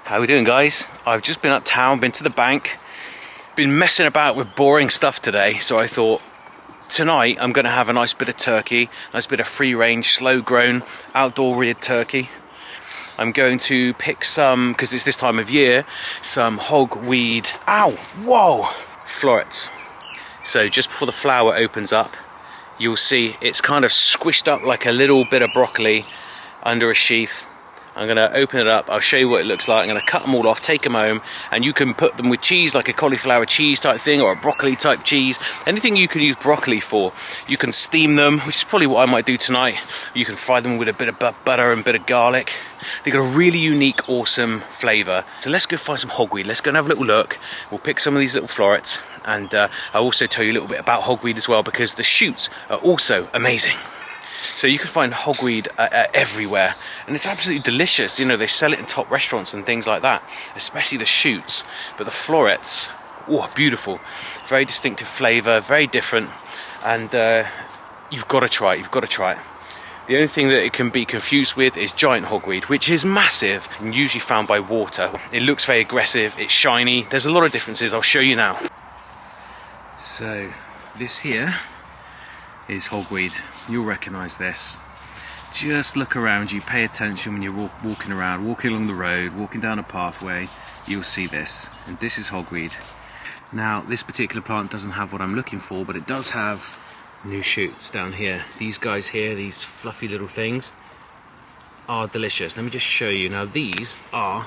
How we doing, guys? I've just been uptown, been to the bank, been messing about with boring stuff today, so I thought tonight I'm going to have a nice bit of turkey, nice bit of free range, slow grown, outdoor reared turkey. I'm going to pick some, because it's this time of year, some hogweed, florets. So just before the flower opens up, you'll see it's kind of squished up like a little bit of broccoli under a sheath. I'm going to open it up, I'll show you what it looks like. I'm going to cut them all off, take them home, and you can put them with cheese, like a cauliflower cheese type thing, or a broccoli type cheese. Anything you can use broccoli for. You can steam them, which is probably what I might do tonight. You can fry them with a bit of butter and a bit of garlic. They've got a really unique, awesome flavour. So let's go find some hogweed. Let's go and have a little look. We'll pick some of these little florets, and I'll also tell you a little bit about hogweed as well, because the shoots are also amazing. So you can find hogweed everywhere, and it's absolutely delicious. You know, they sell it in top restaurants and things like that, especially the shoots. But the florets, oh, beautiful. Very distinctive flavour, very different, and you've got to try it, you've got to try it. The only thing that it can be confused with is giant hogweed, which is massive and usually found by water. It looks very aggressive, it's shiny, there's a lot of differences, I'll show you now. So, this here is hogweed. You'll recognise this. Just look around you, pay attention when you're walking around, walking along the road, walking down a pathway, you'll see this. And this is hogweed. Now, this particular plant doesn't have what I'm looking for, but it does have new shoots down here. These guys here, these fluffy little things, are delicious. Let me just show you. Now, these are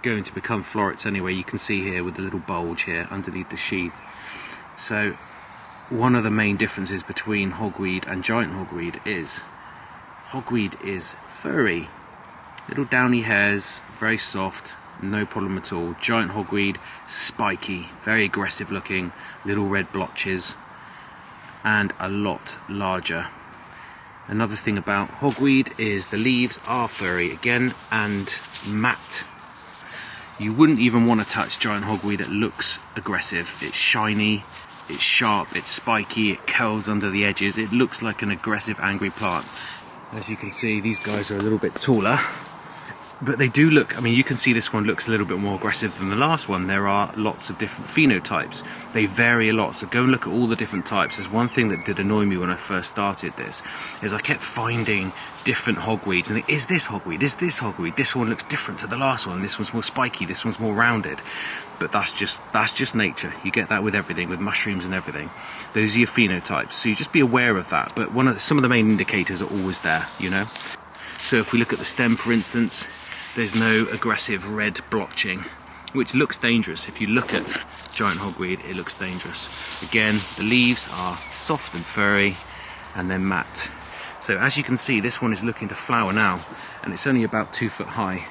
going to become florets anyway. You can see here with the little bulge here underneath the sheath. So, one of the main differences between hogweed and giant hogweed is furry. Little downy hairs, very soft, no problem at all. Giant hogweed, spiky, very aggressive looking, little red blotches, and a lot larger. Another thing about hogweed is the leaves are furry again and matte. You wouldn't even want to touch giant hogweed. It looks aggressive, it's shiny, it's sharp, it's spiky, it curls under the edges. It looks like an aggressive, angry plant. As you can see, these guys are a little bit taller, but they do look, I mean, you can see this one looks a little bit more aggressive than the last one. There are lots of different phenotypes. They vary a lot, so go and look at all the different types. There's one thing that did annoy me when I first started this, is I kept finding different hogweeds and think, is this hogweed? Is this hogweed? This one looks different to the last one. This one's more spiky, this one's more rounded. But that's just nature. You get that with everything, with mushrooms and everything. Those are your phenotypes, so you just be aware of that. But some of the main indicators are always there, you know. So if we look at the stem, for instance, there's no aggressive red blotching, which looks dangerous. If you look at giant hogweed, it looks dangerous. Again, the leaves are soft and furry, and they're matte. So as you can see, this one is looking to flower now, and it's only about 2 foot high.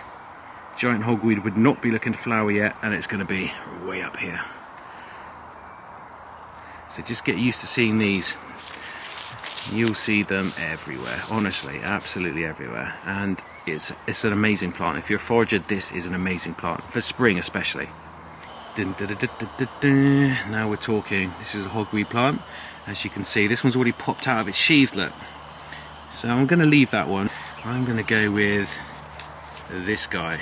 Giant hogweed would not be looking to flower yet, and it's going to be way up here. So just get used to seeing these. You'll see them everywhere, honestly, absolutely everywhere. And it's an amazing plant. If you're a forager, this is an amazing plant, for spring especially. Now we're talking. This is a hogweed plant. As you can see, this one's already popped out of its sheath, look. So I'm going to leave that one. I'm going to go with this guy.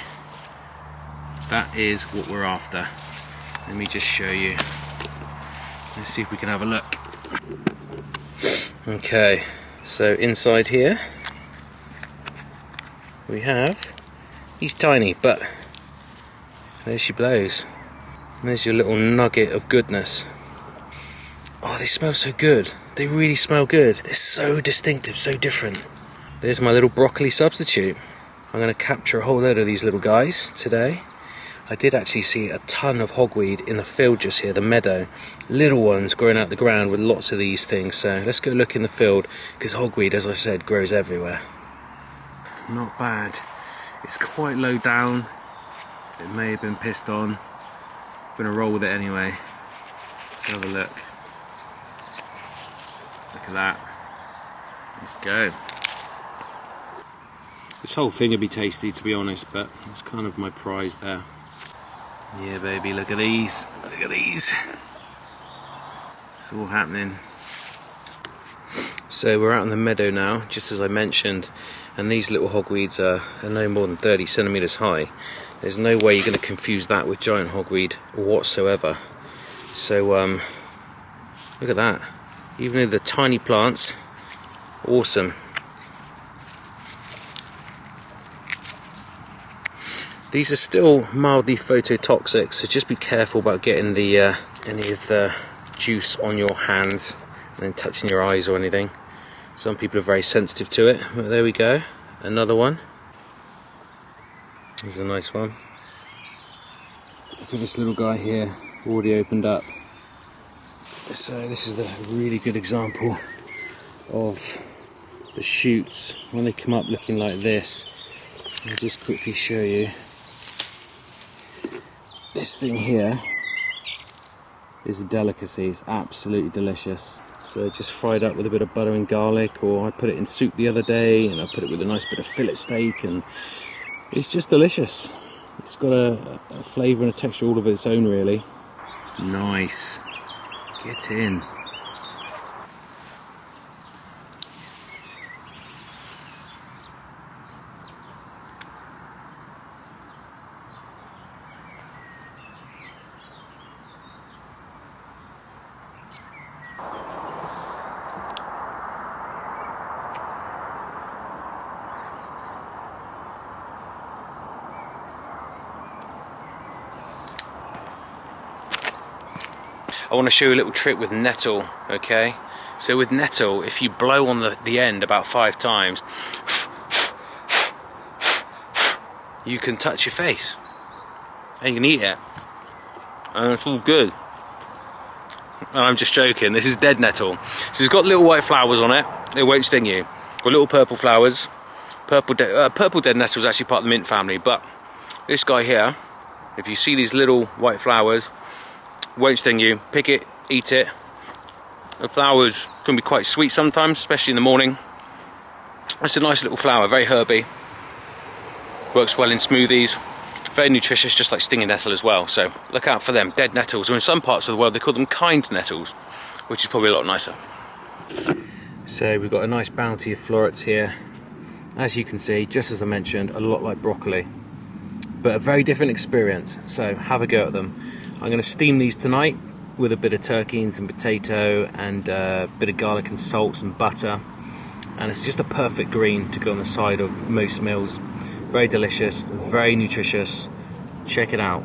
That is what we're after. Let me just show you. Let's see if we can have a look. Okay, so inside here we have, he's tiny, but there she blows. And there's your little nugget of goodness. Oh, they smell so good. They really smell good. They're so distinctive, so different. There's my little broccoli substitute. I'm going to capture a whole load of these little guys today. I did actually see a ton of hogweed in the field just here, the meadow. Little ones growing out the ground with lots of these things. So let's go look in the field, because hogweed, as I said, grows everywhere. Not bad. It's quite low down. It may have been pissed on. I'm going to roll with it anyway. Let's have a look. Look at that. Let's go. This whole thing would be tasty, to be honest, but it's kind of my prize there. Yeah, baby, look at these. Look at these. It's all happening. So we're out in the meadow now, just as I mentioned, and these little hogweeds are no more than 30 centimeters high. There's no way you're going to confuse that with giant hogweed whatsoever. So look at that. Even though the tiny plants, awesome. These are still mildly phototoxic, so just be careful about getting the any of the juice on your hands and then touching your eyes or anything. Some people are very sensitive to it, but there we go, another one. Here's a nice one. Look at this little guy here, already opened up. So this is a really good example of the shoots when they come up looking like this. I'll just quickly show you. This thing here is a delicacy, it's absolutely delicious. So just fried up with a bit of butter and garlic, or I put it in soup the other day and I put it with a nice bit of fillet steak, and it's just delicious. It's got a flavour and a texture all of its own, really. Nice. Get in. I want to show you a little trick with nettle, okay? So with nettle, if you blow on the end about 5 times, you can touch your face and you can eat it, and it's all good. And I'm just joking, this is dead nettle. So it's got little white flowers on it, it won't sting you. Got little purple flowers. Purple dead nettle is actually part of the mint family, but this guy here, if you see these little white flowers, won't sting you. Pick it, eat it. The flowers can be quite sweet sometimes, especially in the morning. It's a nice little flower, very herby. Works well in smoothies. Very nutritious, just like stinging nettle as well. So look out for them, dead nettles. Or in some parts of the world they call them kind nettles, which is probably a lot nicer. So we've got a nice bounty of florets here. As you can see, just as I mentioned, a lot like broccoli, but a very different experience. So have a go at them. I'm going to steam these tonight with a bit of turkey and some potato and a bit of garlic and salt and butter, and it's just a perfect green to go on the side of most meals. Very delicious, very nutritious. Check it out.